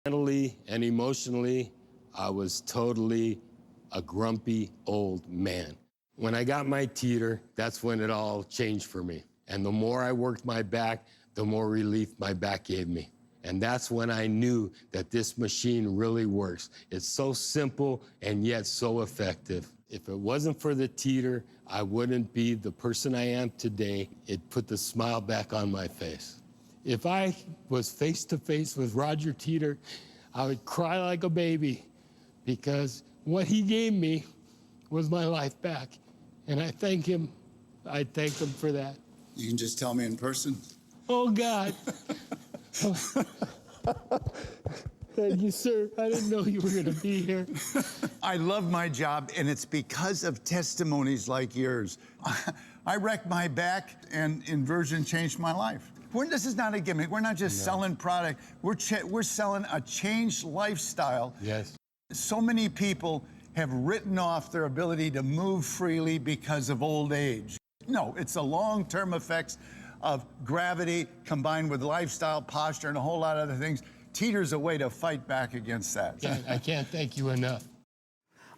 Mentally and emotionally, I was totally a grumpy old man. When I got my Teeter, that's when it all changed for me. And the more I worked my back, the more relief my back gave me. And that's when I knew that this machine really works. It's so simple and yet so effective. If it wasn't for the Teeter, I wouldn't be the person I am today. It put the smile back on my face. If I was face to face with Roger Teeter, I would cry like a baby because what he gave me was my life back. And I thank him. I thank him for that. You can just tell me in person. Oh, God. Thank you, sir. I didn't know you were going to be here. I love my job, and it's because of testimonies like yours. I wrecked my back, and Inversion changed my life. This is not a gimmick. We're not just selling product. We're selling a changed lifestyle. Yes. So many people have written off their ability to move freely because of old age. No, it's the long-term effects of gravity combined with lifestyle, posture, and a whole lot of other things. Teeter's a way to fight back against that. I can't thank you enough.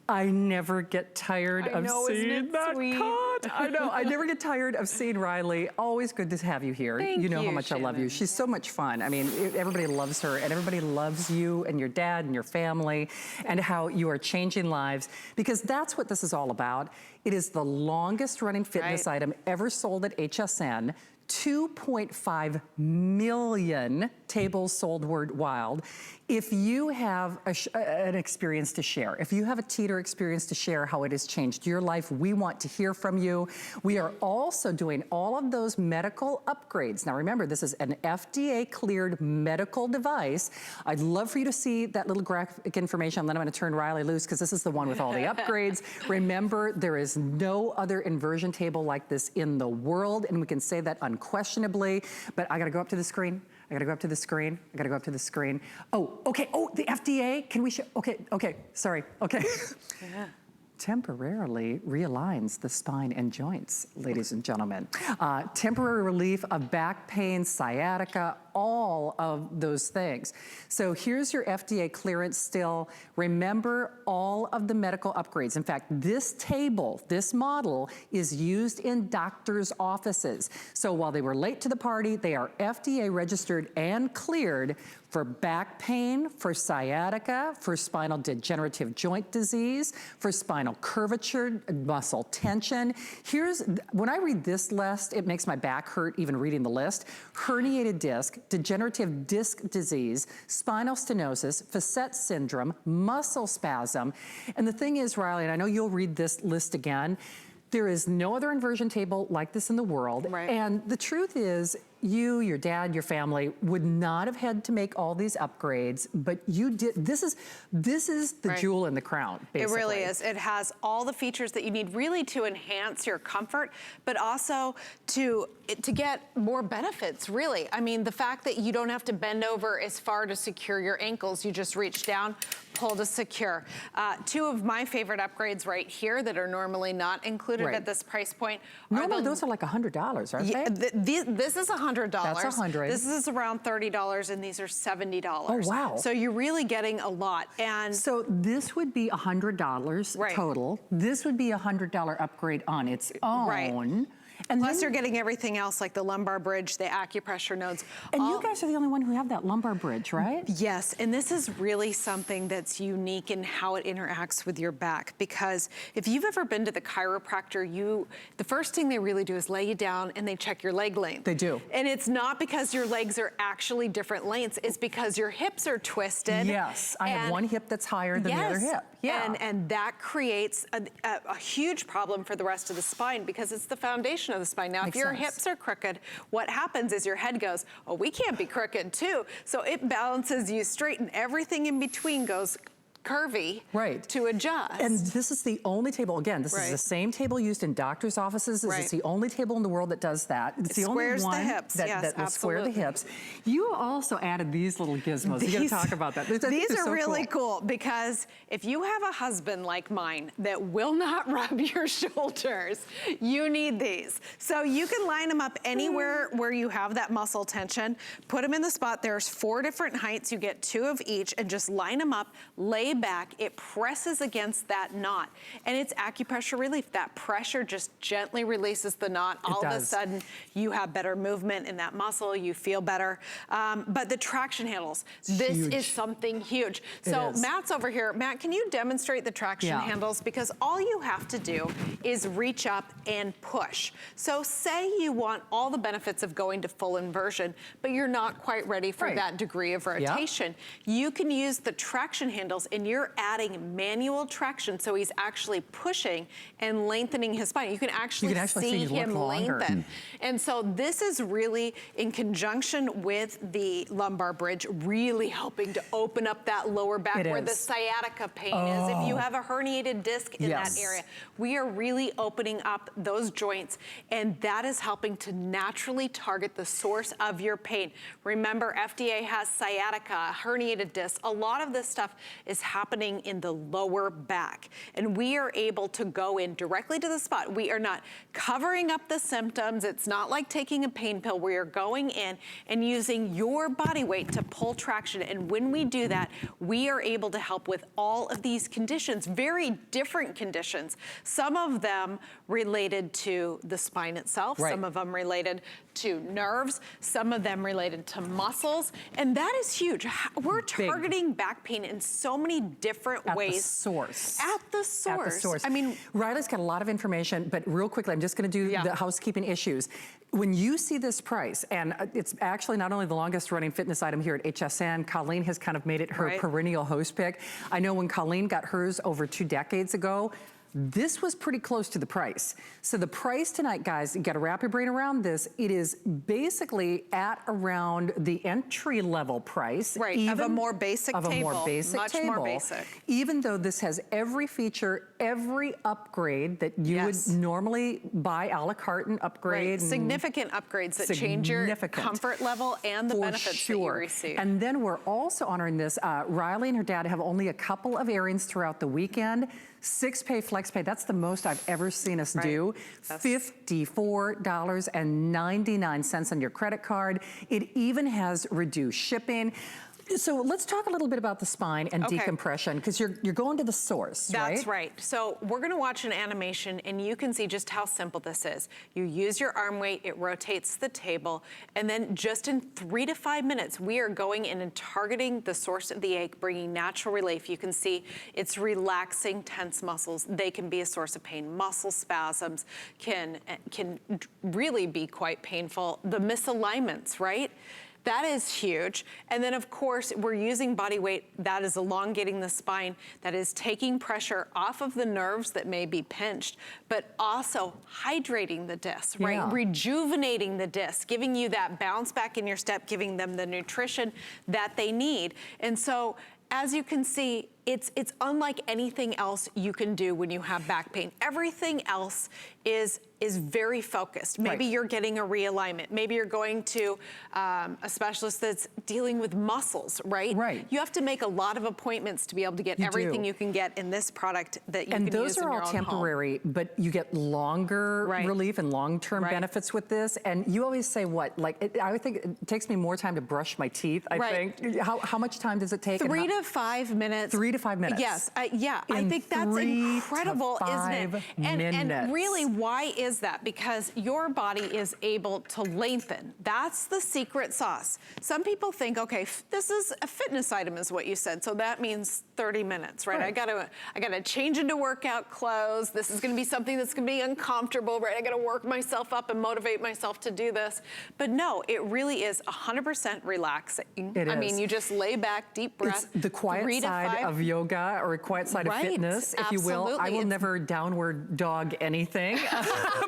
I never get tired of seeing that cut. I know, I never get tired of seeing Riley. Always good to have you here. Thank you know you, how much Shannon. I love you. She's so much fun. I mean, everybody loves her, and everybody loves you and your dad and your family, and how you are changing lives, because that's what this is all about. It is the longest running fitness item ever sold at HSN. 2.5 million tables sold worldwide. If you have an experience to share, if you have a Teeter experience to share how it has changed your life, we want to hear from you. We are also doing all of those medical upgrades. Now remember, this is an FDA cleared medical device. I'd love for you to see that little graphic information, and then I'm gonna turn Riley loose because this is the one with all the upgrades. Remember, there is no other inversion table like this in the world, and we can say that unquestionably, but I gotta go up to the screen. I gotta go up to the screen. I gotta go up to the screen. Oh, okay. Oh, the FDA. Can we show? Okay. Sorry. Okay. Yeah. Temporarily realigns the spine and joints, ladies and gentlemen. Temporary relief of back pain, sciatica, all of those things. So here's your FDA clearance still. Remember all of the medical upgrades. In fact, this table, this model is used in doctors' offices. So while they were late to the party, they are FDA registered and cleared for back pain, for sciatica, for spinal degenerative joint disease, for spinal curvature, muscle tension. When I read this list, it makes my back hurt even reading the list. Herniated disc, degenerative disc disease, spinal stenosis, facet syndrome, muscle spasm. And the thing is, Riley, and I know you'll read this list again, there is no other inversion table like this in the world. Right. And the truth is, you, your dad, your family would not have had to make all these upgrades, but you did. This is the jewel in the crown, basically. It really is. It has all the features that you need really to enhance your comfort, but also to get more benefits, really. I mean, the fact that you don't have to bend over as far to secure your ankles, you just reach down, pull to secure. Two of my favorite upgrades right here that are normally not included at this price point. Normally those are like $100, aren't they? This is $100. That's $100. This is around $30, and these are $70. Oh, wow. So you're really getting a lot. And so this would be $100 total. This would be a $100 upgrade on its own. Right. And plus then you're getting everything else like the lumbar bridge, the acupressure nodes. And you guys are the only one who have that lumbar bridge, right? Yes, and this is really something that's unique in how it interacts with your back, because if you've ever been to the chiropractor, the first thing they really do is lay you down and they check your leg length. They do. And it's not because your legs are actually different lengths, it's because your hips are twisted. Yes, I have one hip that's higher than the other hip. Yeah. And that creates a huge problem for the rest of the spine because it's the foundation of the spine. Now, if your hips are crooked, what happens is your head goes, oh, we can't be crooked too. So it balances you straight, and everything in between goes curvy Right. to adjust. And this is the only table, again, this is the same table used in doctor's offices. This is the only table in the world that does that. It's the only squares the one hips. that, Yes, that will square the hips. You also added these little gizmos. You gotta talk about that. These are so really cool because if you have a husband like mine that will not rub your shoulders, you need these. So you can line them up anywhere where you have that muscle tension, put them in the spot. There's 4 different heights. You get 2 of each and just line them up, lay back. It presses against that knot and it's acupressure relief. That pressure just gently releases the knot. All of a sudden you have better movement in that muscle. You feel better. But the traction handles, this is something huge. So Matt's over here. Matt, can you demonstrate the traction handles? Because all you have to do is reach up and push. So say you want all the benefits of going to full inversion, but you're not quite ready for that degree of rotation. You can use the traction handles and you're adding manual traction. So he's actually pushing and lengthening his spine. You can actually see him lengthen. And so this is really in conjunction with the lumbar bridge, really helping to open up that lower back where the sciatica pain is. If you have a herniated disc in that area, we are really opening up those joints and that is helping to naturally target the source of your pain. Remember, FDA has sciatica, herniated discs. A lot of this stuff is happening in the lower back and we are able to go in directly to the spot. We are not covering up the symptoms. It's not like taking a pain pill. We are going in and using your body weight to pull traction. And when we do that, we are able to help with all of these conditions, very different conditions. Some of them related to the spine itself, some of them related to nerves, some of them related to muscles, and that is huge. We're targeting back pain in so many different ways. At the source. At the source. At the source. I mean, Riley's got a lot of information, but real quickly, I'm just gonna do the housekeeping issues. When you see this price, and it's actually not only the longest running fitness item here at HSN, Colleen has kind of made it her perennial host pick. I know when Colleen got hers over 2 decades ago, this was pretty close to the price. So the price tonight, guys, you gotta wrap your brain around this. It is basically at around the entry level price. Right, of a more basic table. Of a more basic much table. more basic. Even though this has every feature, every upgrade that you would normally buy a la carte and upgrade. Right. Significant upgrades that change your comfort level and the benefits that you receive. And then we're also honoring this. Riley and her dad have only a couple of airings throughout the weekend. 6-pay flex pay, that's the most I've ever seen us do. $54.99 on your credit card. It even has reduced shipping. So let's talk a little bit about the spine and decompression, because you're going to the source, right? That's right. So we're gonna watch an animation and you can see just how simple this is. You use your arm weight, it rotates the table, and then just in 3 to 5 minutes, we are going in and targeting the source of the ache, bringing natural relief. You can see it's relaxing tense muscles. They can be a source of pain. Muscle spasms can really be quite painful. The misalignments, right? That is huge. And then of course, we're using body weight that is elongating the spine, that is taking pressure off of the nerves that may be pinched, but also hydrating the disc, right? Rejuvenating the disc, giving you that bounce back in your step, giving them the nutrition that they need. And so, as you can see, it's unlike anything else you can do when you have back pain. Everything else is very focused. Maybe you're getting a realignment. Maybe you're going to a specialist that's dealing with muscles, right? You have to make a lot of appointments to be able to get everything you can get in this product that you can use in your own home. And those are all temporary, but you get longer relief and long-term benefits with this. And you always say what? Like, I would think it takes me more time to brush my teeth, I think. How much time does it take? 3 to 5 minutes. 3 to 5 minutes. Yes, I think that's incredible, isn't it? And really, why is that? Because your body is able to lengthen. That's the secret sauce. Some people think, okay, this is a fitness item is what you said, so that means 30 minutes, right? I gotta change into workout clothes. This is gonna be something that's gonna be uncomfortable, right? I gotta work myself up and motivate myself to do this. But no, it really is 100% relaxing. It is. I mean, you just lay back, deep breath. It's the quiet side of yoga or a quiet side of fitness, if you will. I will never downward dog anything,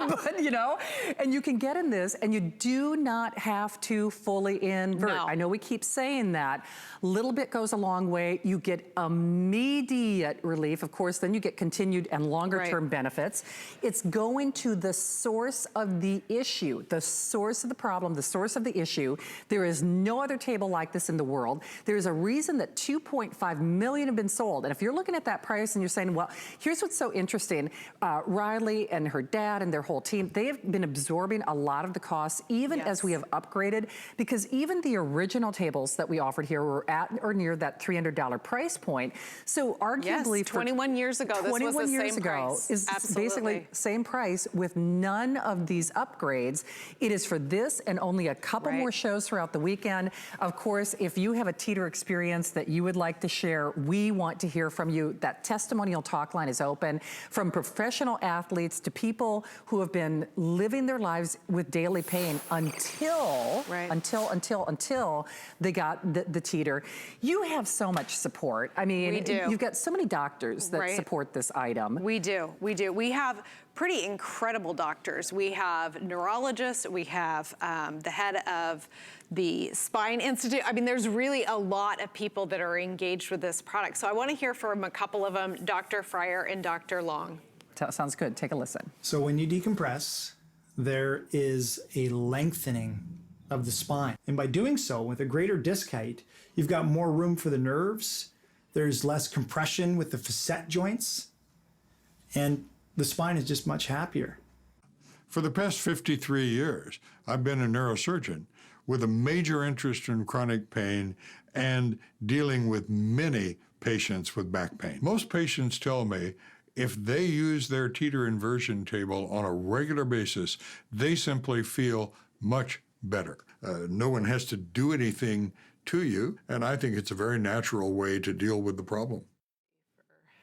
but you know, and you can get in this and you do not have to fully invert. No. I know we keep saying that. Little bit goes a long way. You get immediate relief. Of course, then you get continued and longer term benefits. It's going to the source of the issue, the source of the problem, the source of the issue. There is no other table like this in the world. There's a reason that 2.5 million have been sold. And if you're looking at that price and you're saying, well, here's what's so interesting. Riley and her dad and their whole team, they have been absorbing a lot of the costs, even as we have upgraded, because even the original tables that we offered here were at or near that $300 price point. So arguably, 21 years ago, this was the same price. Is basically same price with none of these upgrades. It is for this and only a couple more shows throughout the weekend. Of course, if you have a Teeter experience that you would like to share, we want to hear from you. That testimonial talk line is open, from professional athletes to people who have been living their lives with daily pain until they got the Teeter. You have so much support. I mean, you've got so many doctors that support this item. We do. We have pretty incredible doctors. We have neurologists, we have the head of the Spine Institute. I mean, there's really a lot of people that are engaged with this product. So I want to hear from a couple of them, Dr. Fryer and Dr. Long. Sounds good. Take a listen. So when you decompress, there is a lengthening of the spine. And by doing so, with a greater disc height, you've got more room for the nerves. There's less compression with the facet joints. And the spine is just much happier. For the past 53 years, I've been a neurosurgeon with a major interest in chronic pain and dealing with many patients with back pain. Most patients tell me if they use their Teeter inversion table on a regular basis, they simply feel much better. No one has to do anything to you, and I think it's a very natural way to deal with the problem.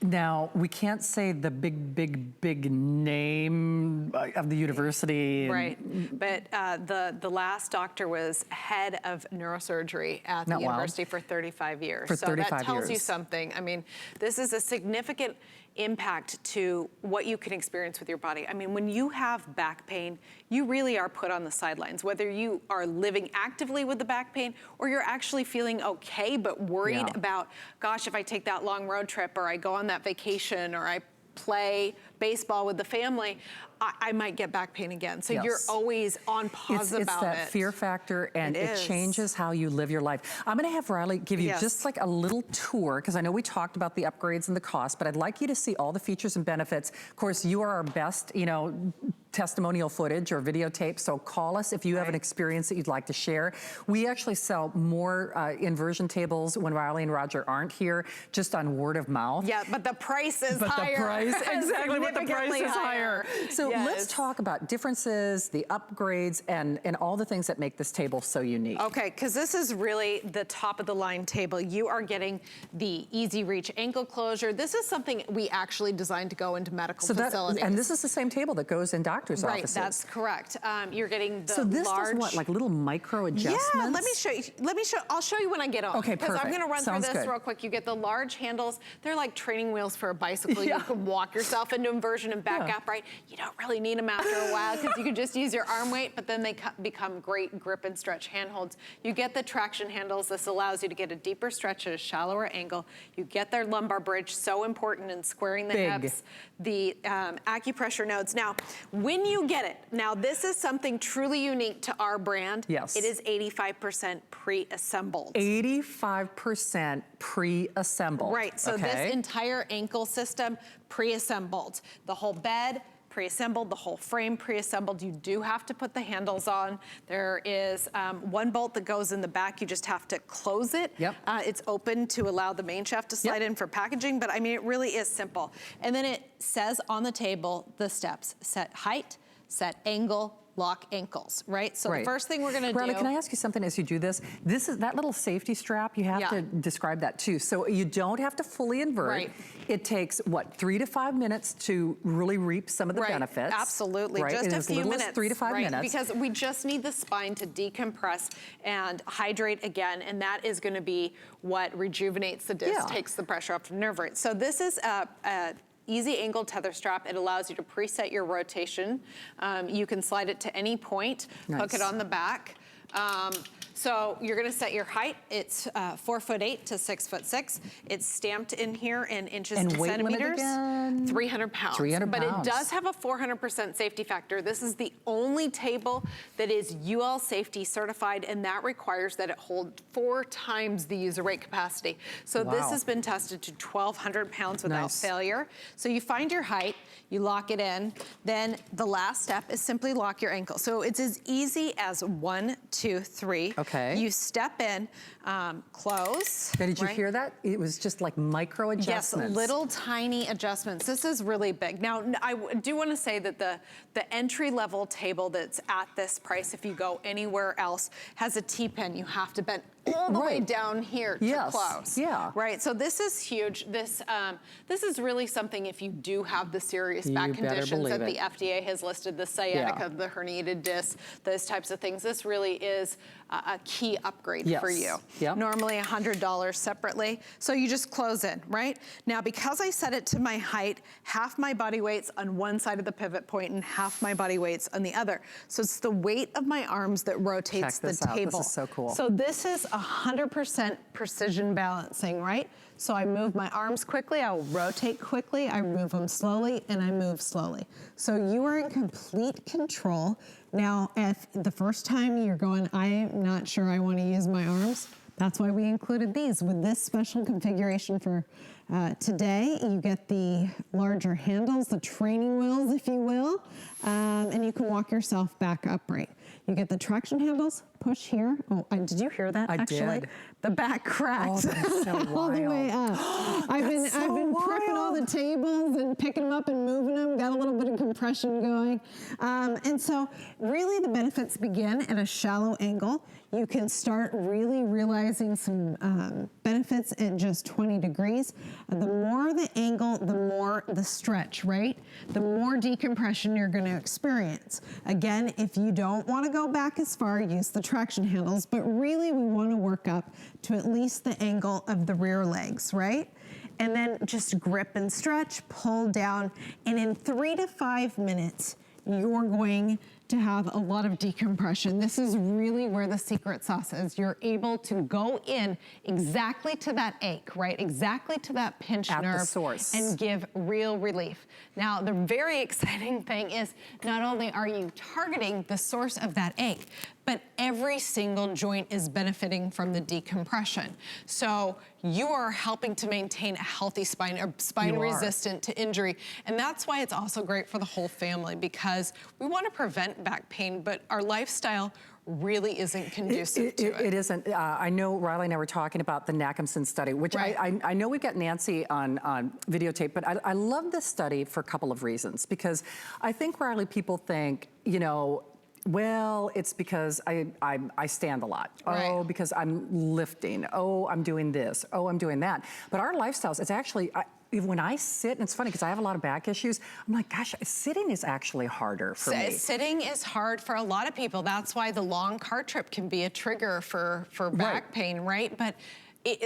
Now, we can't say the big name of the university. Right, but the last doctor was head of neurosurgery at the university for 35 years. So that tells you something. I mean, this is a significant impact to what you can experience with your body. I mean, when you have back pain, you really are put on the sidelines, whether you are living actively with the back pain or you're actually feeling okay, but worried about, gosh, if I take that long road trip or I go on that vacation or I play baseball with the family, I might get back pain again. So you're always on pause about it. It's that fear factor, and it changes how you live your life. I'm gonna have Riley give you just like a little tour, because I know we talked about the upgrades and the cost, but I'd like you to see all the features and benefits. Of course, you are our best, you know, testimonial footage or videotape, so call us if you have an experience that you'd like to share. We actually sell more inversion tables when Riley and Roger aren't here, just on word of mouth. Yeah, but the price is higher. The price, exactly, but the price is higher. So let's talk about differences, the upgrades, and all the things that make this table so unique. Okay, because this is really the top of the line table. You are getting the Easy Reach ankle closure. This is something we actually designed to go into medical facilities. And this is the same table that goes in doctor's offices. Right, that's correct. You're getting the So this large... does what, like little micro adjustments? Yeah, let me show you. I'll show you when I get on. Okay, perfect. Because I'm gonna run through this real quick. You get the large handles. They're like training wheels for a bicycle. You can walk yourself into inversion and back upright. You don't really need them after a while because you can just use your arm weight, but then they become great grip and stretch handholds. You get the traction handles. This allows you to get a deeper stretch at a shallower angle. You get their lumbar bridge, so important in squaring the hips. The acupressure nodes. Now, when you get it, now this is something truly unique to our brand. Yes. It is 85% pre-assembled. 85% pre-assembled. Right, so this entire ankle system pre-assembled. The whole bed, pre-assembled, the whole frame pre-assembled. You do have to put the handles on. There is one bolt that goes in the back. You just have to close it. It's open to allow the main shaft to slide in for packaging, but I mean, it really is simple. And then it says on the table, the steps: set height, set angle, lock ankles, right? So the first thing we're gonna Riley, do. can I ask you something as you do this? This is that little safety strap, you have to describe that too. So you don't have to fully invert. Right. It takes, what, 3 to 5 minutes to really reap some of the benefits. Absolutely, right? just In a as few little minutes. as 3 to 5 minutes. Because we just need the spine to decompress and hydrate again, and that is gonna be what rejuvenates the disc, takes the pressure off the nerve root. So this is a easy angle tether strap. It allows you to preset your rotation. You can slide it to any point, hook it on the back. So you're gonna set your height. It's 4'8" to 6'6". It's stamped in here in inches and to weight centimeters. Limit again? 300 pounds. 300 but pounds. it does have a 400% safety factor. This is the only table that is UL safety certified, and that requires that it hold 4 times the user weight capacity. So this has been tested to 1,200 pounds without failure. So you find your height, you lock it in, then the last step is simply lock your ankle. So it's as easy as 1, 2, 3. Okay. You step in, close. Now, did you hear that? It was just like micro adjustments. Yes, little tiny adjustments. This is really big. Now, I do want to say that the entry-level table that's at this price, if you go anywhere else, has a T-pin. You have to bend all the way down here to close. Right, so this is huge. This is really something if you do have the serious back conditions that the FDA has listed, the sciatica, the herniated disc, those types of things. This really is a key upgrade for you. Normally $100 separately. So you just close in, right? Now, because I set it to my height, half my body weight's on one side of the pivot point and half my body weight's on the other. So it's the weight of my arms that rotates the table. This is so cool. So this is 100% precision balancing, right? So I move my arms quickly, I will rotate quickly, I move them slowly, and I move slowly. So you are in complete control. Now, if the first time you're going, I'm not sure I want to use my arms, that's why we included these. With this special configuration for today, you get the larger handles, the training wheels, if you will, and you can walk yourself back upright. You get the traction handles, push here. Oh, did you hear that? I actually? did. The back cracked all the way up. I've been prepping all the tables and picking them up and moving them, got a little bit of compression going. And so really the benefits begin at a shallow angle. You can start really realizing some benefits at just 20 degrees. The more the angle, the more the stretch, right? The more decompression you're gonna experience. Again, if you don't wanna go back as far, use the traction handles, but really we wanna work up to at least the angle of the rear legs, right? And then just grip and stretch, pull down, and in 3 to 5 minutes, you're going to have a lot of decompression. This is really where the secret sauce is. You're able to go in exactly to that ache, right? Exactly to that pinched nerve. At the source. And give real relief. Now, the very exciting thing is not only are you targeting the source of that ache, but every single joint is benefiting from the decompression. So you are helping to maintain a healthy spine, or spine resistant to injury. And that's why it's also great for the whole family, because we want to prevent back pain, but our lifestyle really isn't conducive to it. It isn't. I know Riley and I were talking about the Nackhamson study, which I know we've got Nancy on videotape, but I love this study for a couple of reasons, because I think, Riley, people think, you know, well, it's because I stand a lot. Oh, because I'm lifting. Oh, I'm doing this. Oh, I'm doing that. But our lifestyles, it's actually, when I sit, and it's funny because I have a lot of back issues, I'm like, gosh, sitting is actually harder for me. Sitting is hard for a lot of people. That's why the long car trip can be a trigger for back pain, right? But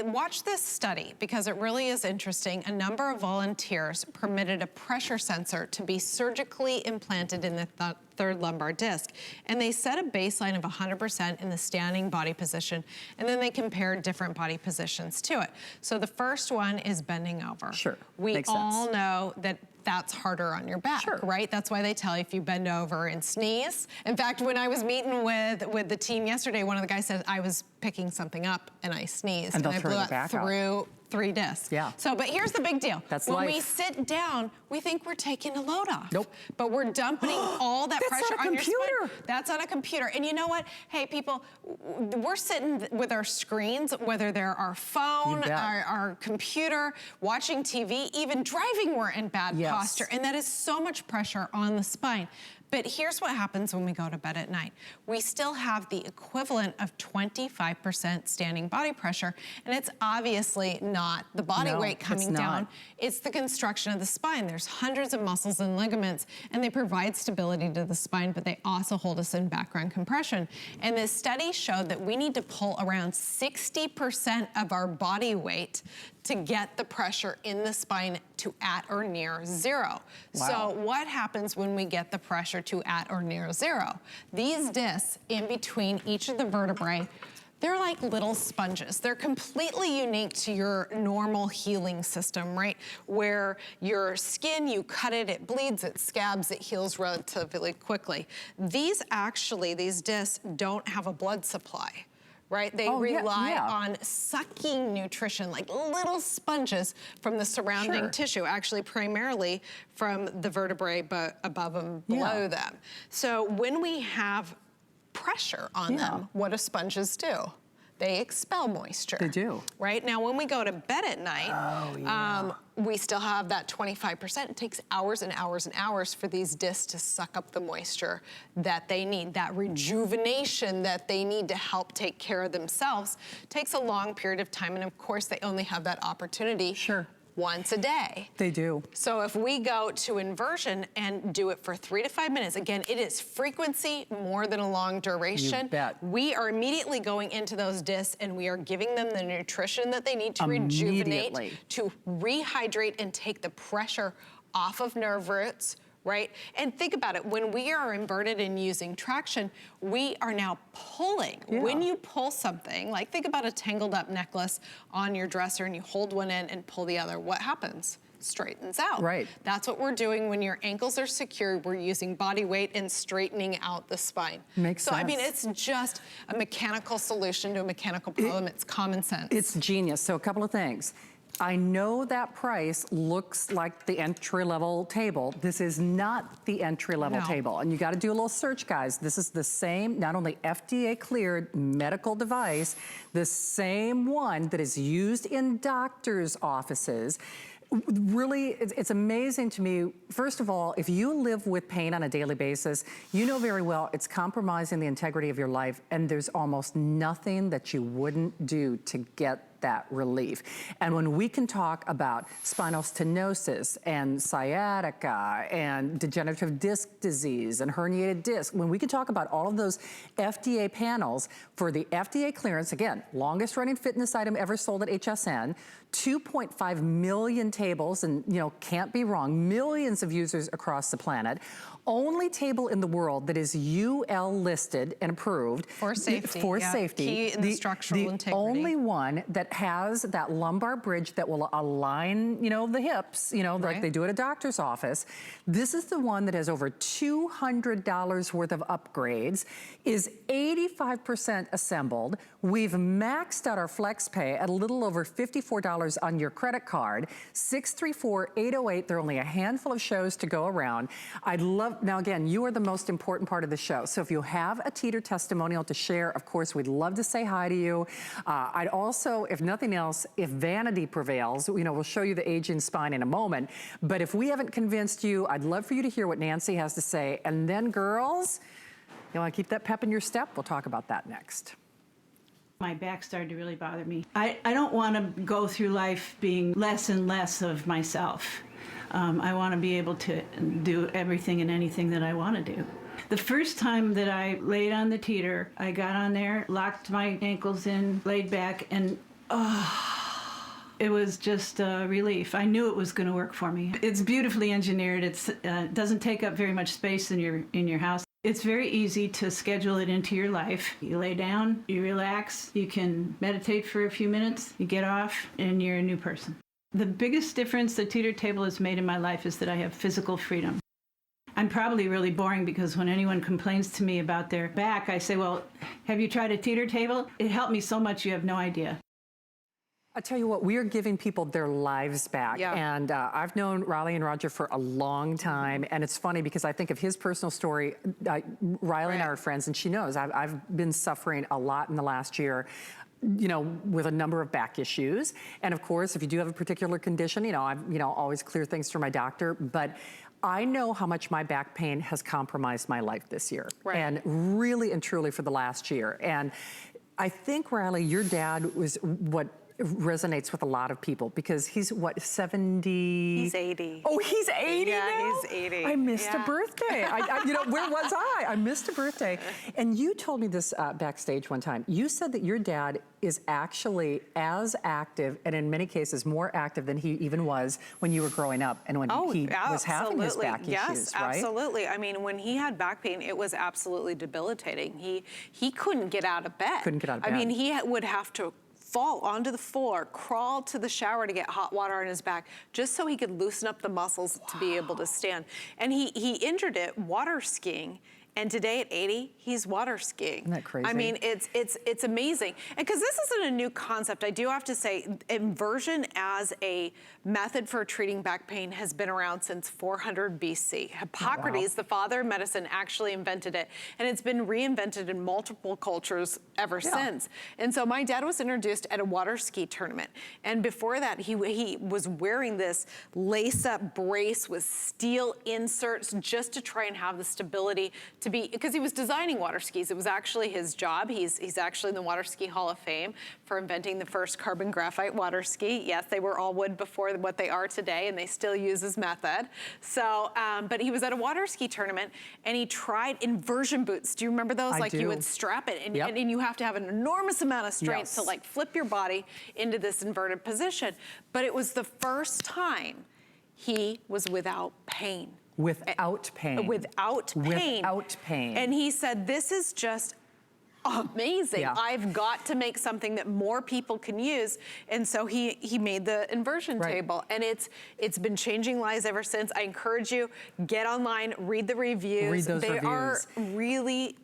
watch this study, because it really is interesting. A number of volunteers permitted a pressure sensor to be surgically implanted in the third lumbar disc. And they set a baseline of 100% in the standing body position, and then they compared different body positions to it. So the first one is bending over. Sure, we all know that that's harder on your back, right? That's why they tell you if you bend over and sneeze. In fact, when I was meeting with the team yesterday, one of the guys said I was picking something up and I sneezed and I blew it through 3 discs. So, but here's the big deal. That's when life. we sit down, we think we're taking a load off. Nope. But we're dumping all that pressure on your spine. That's on a computer. And you know what? Hey, people, we're sitting with our screens, whether they're our phone, our computer, watching TV, even driving, we're in bad posture. And that is so much pressure on the spine. But here's what happens when we go to bed at night. We still have the equivalent of 25% standing body pressure, and it's obviously not the body weight coming down. It's the construction of the spine. There's hundreds of muscles and ligaments, and they provide stability to the spine, but they also hold us in background compression. And this study showed that we need to pull around 60% of our body weight to get the pressure in the spine to at or near zero. Wow. So what happens when we get the pressure to at or near zero? These discs in between each of the vertebrae, they're like little sponges. They're completely unique to your normal healing system, right? Where your skin, you cut it, it bleeds, it scabs, it heals relatively quickly. These discs don't have a blood supply. Right? They rely on sucking nutrition, like little sponges from the surrounding tissue, actually primarily from the vertebrae but above and below them. So when we have pressure on them, what do sponges do? They expel moisture. They do. Right? Now, when we go to bed at night, we still have that 25%. It takes hours and hours and hours for these discs to suck up the moisture that they need. That rejuvenation that they need to help take care of themselves takes a long period of time. And of course, they only have that opportunity once a day. They do. So if we go to inversion and do it for 3 to 5 minutes, again, it is frequency more than a long duration. You bet. We are immediately going into those discs and we are giving them the nutrition that they need to rejuvenate, to rehydrate and take the pressure off of nerve roots, right? And think about it, when we are inverted and using traction, we are now pulling. When you pull something, like think about a tangled up necklace on your dresser and you hold one end and pull the other, what happens? Straightens out. Right. That's what we're doing when your ankles are secure. We're using body weight and straightening out the spine. Makes sense. So, I mean, it's just a mechanical solution to a mechanical problem. It's common sense. It's genius. So a couple of things. I know that price looks like the entry-level table. This is not the entry-level table. And you gotta do a little search, guys. This is the same, not only FDA-cleared medical device, the same one that is used in doctors' offices. Really, it's amazing to me. First of all, if you live with pain on a daily basis, you know very well it's compromising the integrity of your life, and there's almost nothing that you wouldn't do to get that relief. And when we can talk about spinal stenosis and sciatica and degenerative disc disease and herniated disc, when we can talk about all of those FDA panels for the FDA clearance, again, longest running fitness item ever sold at HSN, 2.5 million tables, and can't be wrong, millions of users across the planet. Only table in the world that is UL listed and approved. For safety. For safety. Key in the structural integrity. The only one that has that lumbar bridge that will align, the hips, like they do at a doctor's office. This is the one that has over $200 worth of upgrades, is 85% assembled. We've maxed out our flex pay at a little over $54 on your credit card. 634-808. There are only a handful of shows to go around. I'd love, now again, you are the most important part of the show. So if you have a Teeter testimonial to share, of course, we'd love to say hi to you. I'd also, if nothing else, if vanity prevails, we'll show you the aging spine in a moment. But if we haven't convinced you, I'd love for you to hear what Nancy has to say. And then girls, you want to keep that pep in your step? We'll talk about that next. My back started to really bother me. I don't want to go through life being less and less of myself. I want to be able to do everything and anything that I want to do. The first time that I laid on the teeter, I got on there, locked my ankles in, laid back, and it was just a relief. I knew it was going to work for me. It's beautifully engineered. It doesn't take up very much space in your house. It's very easy to schedule it into your life. You lay down, you relax, you can meditate for a few minutes, you get off, and you're a new person. The biggest difference the teeter table has made in my life is that I have physical freedom. I'm probably really boring because when anyone complains to me about their back, I say, well, have you tried a teeter table? It helped me so much you have no idea. I tell you what, we are giving people their lives back. Yeah. And I've known Riley and Roger for a long time. And it's funny because I think of his personal story. Riley and I are friends, and she knows I've been suffering a lot in the last year. you know, with a number of back issues. And of course, if you do have a particular condition, you know, I always clear things through my doctor, but I know how much my back pain has compromised my life this year. Right. And really and truly for the last year. And I think, Riley, your dad was what resonates with a lot of people because he's what, 70? He's 80. Oh, he's 80 Yeah, now? he's 80. I missed a Yeah. birthday. You know, where was I? I missed a birthday. And you told me this backstage one time. You said that your dad is actually as active and in many cases more active than he even was when you were growing up and when he was having his back issues, yes, right? Absolutely. I mean, when he had back pain, it was absolutely debilitating. He couldn't get out of bed. Couldn't get out of bed. I mean, he would have to fall onto the floor, crawl to the shower to get hot water on his back, just so he could loosen up the muscles to be able to stand. And he injured it water skiing. And today at 80, he's water skiing. Isn't that crazy? I mean, it's amazing. And because this isn't a new concept, I do have to say, inversion as a method for treating back pain has been around since 400 BC. Hippocrates, the father of medicine, actually invented it. And it's been reinvented in multiple cultures ever since. And so my dad was introduced at a water ski tournament. And before that, he was wearing this lace-up brace with steel inserts just to try and have the stability to be, because he was designing water skis. It was actually his job. He's actually in the Water Ski Hall of Fame for inventing the first carbon graphite water ski. Yes, they were all wood before what they are today, and they still use his method. So, but he was at a water ski tournament, and he tried inversion boots. Do you remember those? I do. You would strap it, and you have to have an enormous amount of strength to like flip your body into this inverted position. But it was the first time he was without pain. Without pain. Without pain. Without pain. And he said, this is just amazing. Yeah. I've got to make something that more people can use. And so he made the inversion table. And it's been changing lives ever since. I encourage you, get online, read the reviews. Read those they reviews. are really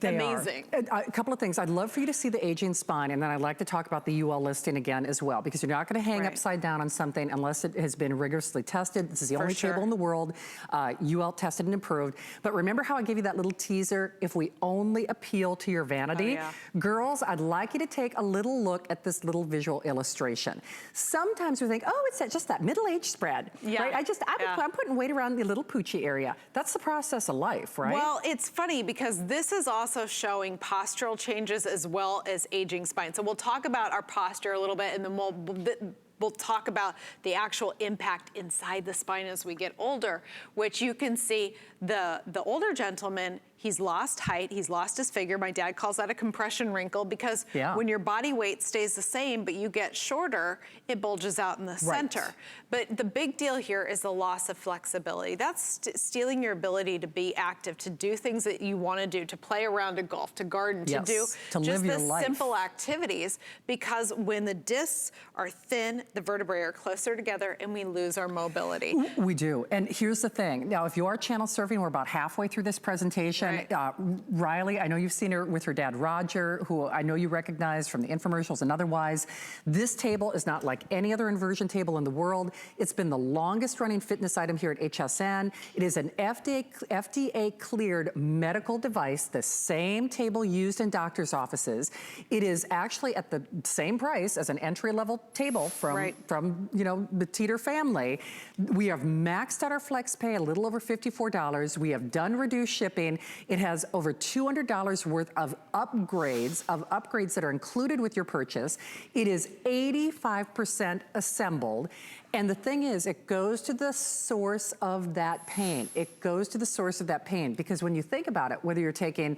amazing. A couple of things. I'd love for you to see the aging spine, and then I'd like to talk about the UL listing again as well, because you're not going to hang upside down on something unless it has been rigorously tested. This is the only table in the world, UL tested and approved. But remember how I gave you that little teaser? If we only appeal to your vanity, girls, I'd like you to take a little look at this little visual illustration. Sometimes we think, oh, it's just that middle-age spread, right? I'm putting weight around the little poochie area. That's the process of life, right? Well, it's funny because this is also showing postural changes as well as aging spine. So we'll talk about our posture a little bit, and then we'll talk about the actual impact inside the spine as we get older, which you can see the older gentleman, he's lost height, he's lost his figure. My dad calls that a compression wrinkle because when your body weight stays the same, but you get shorter, it bulges out in the center. But the big deal here is the loss of flexibility. That's stealing your ability to be active, to do things that you want to do, to play around a golf, to garden, to do just the simple activities, because when the discs are thin, the vertebrae are closer together and we lose our mobility. We do. And here's the thing. Now, if you are channel surfing, we're about halfway through this presentation. Riley, I know you've seen her with her dad, Roger, who I know you recognize from the infomercials and otherwise. This table is not like any other inversion table in the world. It's been the longest running fitness item here at HSN. It is an FDA cleared medical device, the same table used in doctor's offices. It is actually at the same price as an entry-level table from you know, the Teeter family. We have maxed out our flex pay, a little over $54. We have done reduced shipping. It has over $200 worth of upgrades that are included with your purchase. It is 85% assembled. And the thing is, it goes to the source of that pain. It goes to the source of that pain, because when you think about it, whether you're taking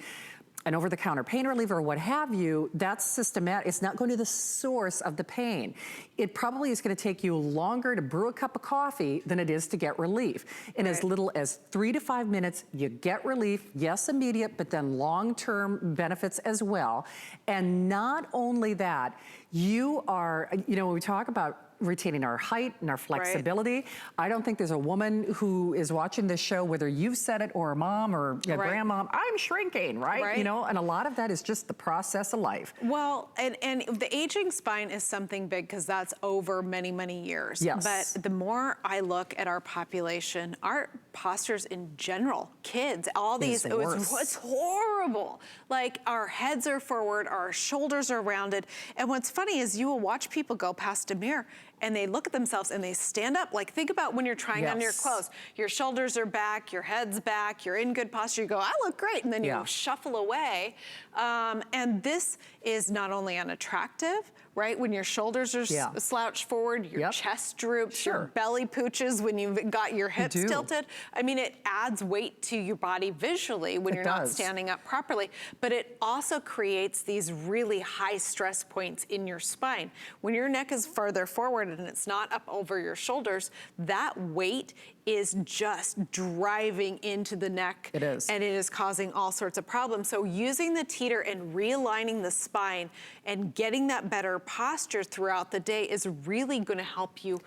an over-the-counter pain reliever or what have you, that's systematic. It's not going to the source of the pain. It probably is going to take you longer to brew a cup of coffee than it is to get relief. In as little as 3 to 5 minutes, you get relief, yes, immediate, but then long-term benefits as well. And not only that, you are, you know, when we talk about retaining our height and our flexibility. I don't think there's a woman who is watching this show, whether you've said it or a mom or grandma, I'm shrinking, right? You know, and a lot of that is just the process of life. Well, and the aging spine is something big because that's over many, many years. Yes. But the more I look at our population, our postures in general, kids, all these, it's horrible. Like our heads are forward, our shoulders are rounded. And what's funny is you will watch people go past a mirror and they look at themselves and they stand up. Like think about when you're trying on your clothes. Your shoulders are back, your head's back, you're in good posture. You go, I look great. And then you shuffle away. And this is not only unattractive, right? When your shoulders are slouched forward, your chest droops, your belly pooches when you've got your hips tilted. I mean, it adds weight to your body visually when you're not standing up properly, but it also creates these really high stress points in your spine. When your neck is further forward and it's not up over your shoulders, that weight is just driving into the neck. It is. And it is causing all sorts of problems. So using the teeter and realigning the spine and getting that better posture throughout the day is really going to help you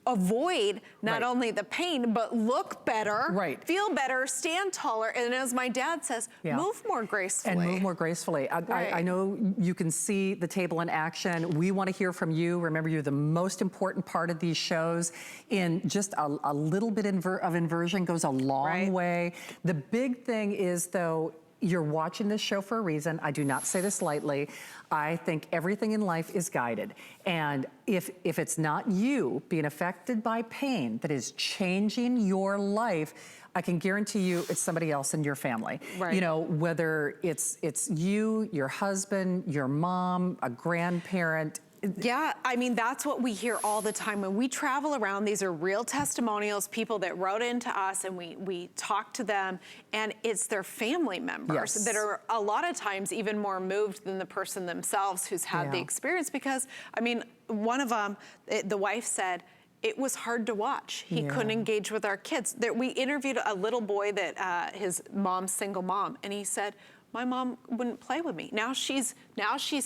avoid not only the pain, but look better, feel better, stand taller, and as my dad says, move more gracefully. And move more gracefully. I know you can see the table in action. We want to hear from you. Remember, you're the most important part of these shows. In just a little bit of inversion goes a long way. The big thing is, though, you're watching this show for a reason. I do not say this lightly. I think everything in life is guided. And if it's not you being affected by pain that is changing your life, I can guarantee you it's somebody else in your family. You know, whether it's you, your husband, your mom, a grandparent. Yeah, I mean, that's what we hear all the time. When we travel around, these are real testimonials, people that wrote into us and we talk to them, and it's their family members that are a lot of times even more moved than the person themselves who's had the experience. Because, I mean, one of them, the wife said, it was hard to watch. He couldn't engage with our kids. We interviewed a little boy that his mom's single mom, and he said, my mom wouldn't play with me. Now she's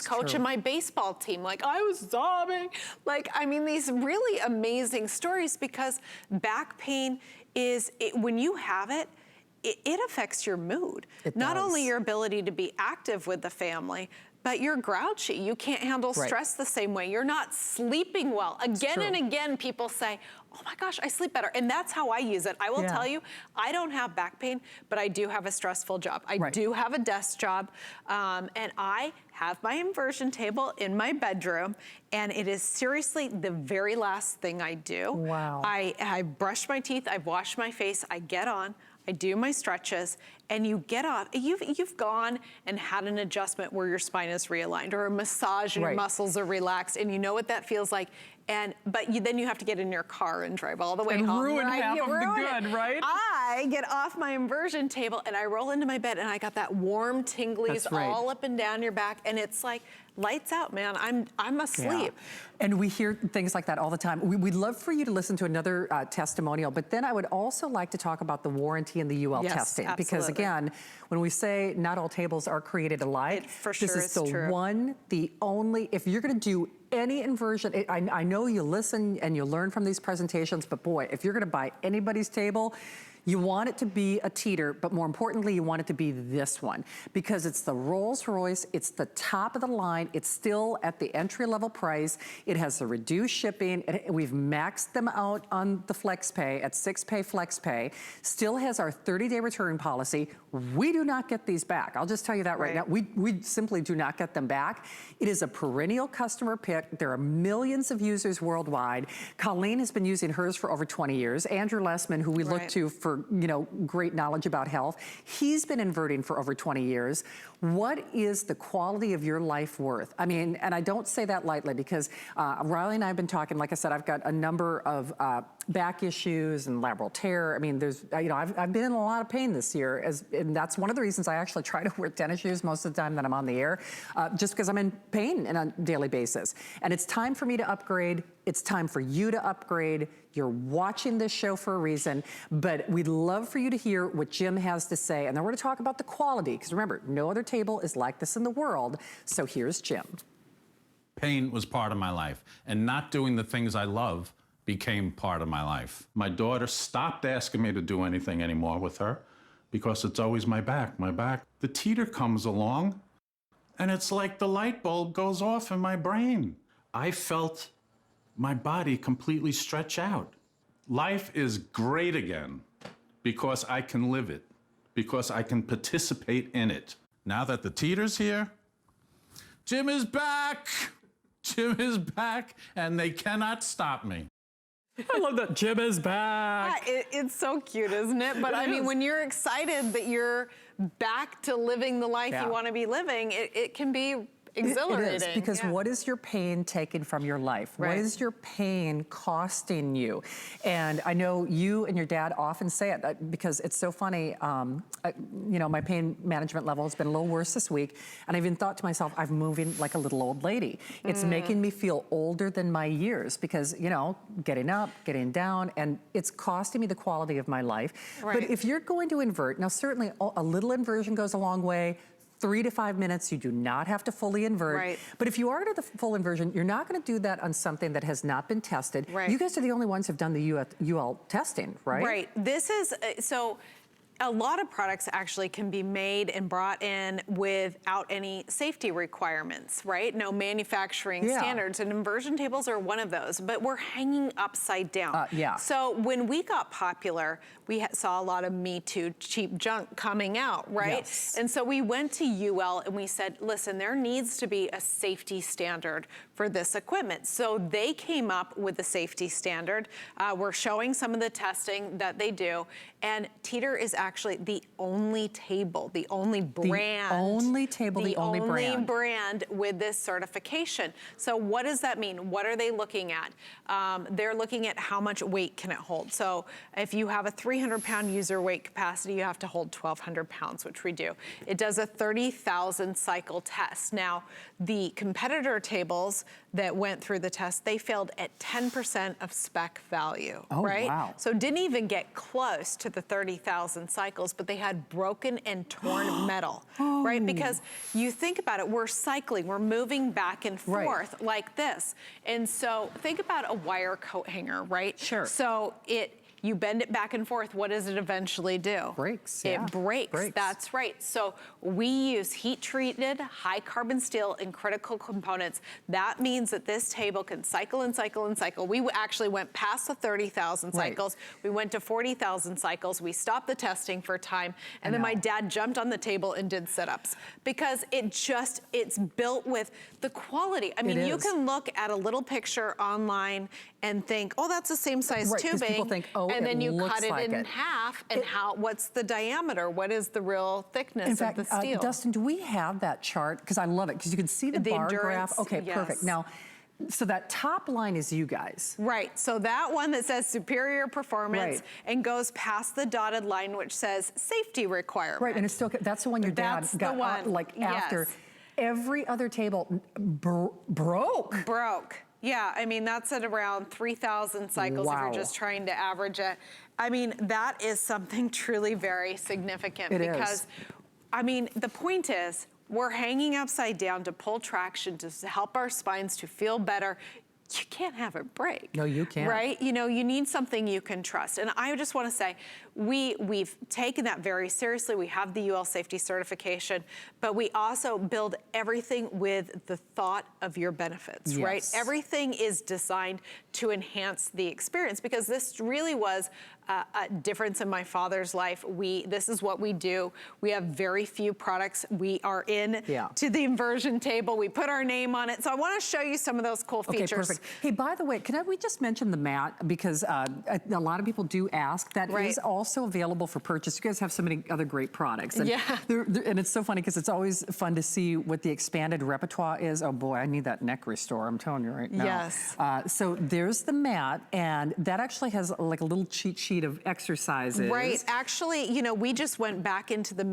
coaching my baseball team. Like, I was sobbing. Like, I mean, these really amazing stories, because back pain is, when you have it, it affects your mood. Not only your ability to be active with the family, but you're grouchy. You can't handle stress the same way. You're not sleeping well. Again and again, people say, oh my gosh, I sleep better. And that's how I use it. I will tell you, I don't have back pain, but I do have a stressful job. I do have a desk job, and I have my inversion table in my bedroom, and it is seriously the very last thing I do. Wow. I brush my teeth, I wash my face, I get on, I do my stretches, and you get off. You've gone and had an adjustment where your spine is realigned, or a massage and your muscles are relaxed, and you know what that feels like. But then you have to get in your car and drive all the way home. Ruin half of the good, right? I get off my inversion table and I roll into my bed, and I got that warm tinglies all up and down your back, and it's like, lights out, man. I'm asleep. And we hear things like that all the time. We'd love for you to listen to another testimonial, but then I would also like to talk about the warranty and the UL testing. Because again, when we say not all tables are created alike, this is the one, the only, if you're gonna do any inversion, I know you listen and you learn from these presentations, but boy, if you're gonna buy anybody's table, you want it to be a teeter, but more importantly, you want it to be this one, because it's the Rolls Royce, it's the top of the line, it's still at the entry-level price, it has the reduced shipping, we've maxed them out on the FlexPay at 6-pay FlexPay, still has our 30-day return policy. We do not get these back. I'll just tell you that right now. We simply do not get them back. It is a perennial customer pick. There are millions of users worldwide. Colleen has been using hers for over 20 years. Andrew Lessman, who we look to for great knowledge about health, he's been inverting for over 20 years. What is the quality of your life worth? I mean, and I don't say that lightly, because Riley and I have been talking, like I said, I've got a number of back issues and labral tear. I mean, there's, I've been in a lot of pain this year, and that's one of the reasons I actually try to wear tennis shoes most of the time that I'm on the air, just because I'm in pain on a daily basis. And it's time for me to upgrade. It's time for you to upgrade. You're watching this show for a reason, but we'd love for you to hear what Jim has to say. And then we're gonna talk about the quality, because remember, no other table is like this in the world. So here's Jim. pain was part of my life, and not doing the things I love became part of my life. My daughter stopped asking me to do anything anymore with her because it's always my back, my back. The Teeter comes along, and it's like the light bulb goes off in my brain. I felt my body completely stretch out. Life is great again because I can live it, because I can participate in it. Now that the Teeter's here, Jim is back! Jim is back, and they cannot stop me. I love that Jim is back. It's so cute, isn't it? But I mean, when you're excited that you're back to living the life you want to be living, it can be exhilarating. It is, because what is your pain taken from your life? Right. What is your pain costing you? And I know you and your dad often say it because it's so funny. You know, my pain management level has been a little worse this week, and I even thought to myself, I'm moving like a little old lady. It's making me feel older than my years because, you know, getting up, getting down, and it's costing me the quality of my life. Right. But if you're going to invert, now certainly a little inversion goes a long way. 3 to 5 minutes, you do not have to fully invert. Right. But if you are to the full inversion, you're not gonna do that on something that has not been tested. Right. You guys are the only ones who've done the UL testing, right? Right. This is, so a lot of products actually can be made and brought in without any safety requirements, right? No manufacturing standards, and inversion tables are one of those, but we're hanging upside down. So when we got popular, we saw a lot of Me Too cheap junk coming out, right? Yes. And so we went to UL and we said, listen, there needs to be a safety standard for this equipment. So they came up with a safety standard. We're showing some of the testing that they do, and Teeter is actually the only table, the only brand. The only table, the only brand. brand with this certification. So what does that mean? What are they looking at? They're looking at how much weight can it hold. So if you have a 300-pound user weight capacity, you have to hold 1,200 pounds, which we do. It does a 30,000 cycle test. Now, the competitor tables that went through the test, they failed at 10% of spec value, right? Wow. So didn't even get close to the 30,000 cycles, but they had broken and torn metal, right? Because you think about it, we're cycling, we're moving back and forth like this. And so think about a wire coat hanger, right? Sure. So you bend it back and forth, what does it eventually do? Breaks, It breaks, that's right. So we use heat-treated, high-carbon steel and critical components. That means that this table can cycle and cycle and cycle. We actually went past the 30,000 cycles. We went to 40,000 cycles. We stopped the testing for a time, and then my dad jumped on the table and did sit-ups because it's built with the quality. I mean, you can look at a little picture online and think, oh, that's the same size tubing. People think, oh, and then you cut it like in half, and what's the diameter? What is the real thickness of the steel? Dustin, do we have that chart? Because I love it, because you can see the bar endurance, graph. Okay, perfect. Now, so that top line is you guys. Right, so that one that says superior performance and goes past the dotted line, which says safety requirement. Right, and it's still, that's the one your dad got after. Every other table broke. Yeah, I mean, that's at around 3,000 cycles if you're just trying to average it. I mean, that is something truly very significant because, I mean, the point is, we're hanging upside down to pull traction to help our spines to feel better. You can't have it break. No, you can't. Right? You know, you need something you can trust. And I just want to say, we've taken that very seriously. We have the UL safety certification, but we also build everything with the thought of your benefits, right? Everything is designed to enhance the experience because this really was a difference in my father's life. This is what we do. We have very few products. We are in to the inversion table. We put our name on it. So I want to show you some of those cool features. Perfect. Hey, by the way, we just mention the mat because a lot of people do ask. That is also available for purchase. You guys have so many other great products. And and it's so funny because it's always fun to see what the expanded repertoire is. Oh boy, I need that neck restore, I'm telling you right now. Yes. So there's the mat, and that actually has like a little cheat sheet of exercises. Right, actually, you know, we just went back into the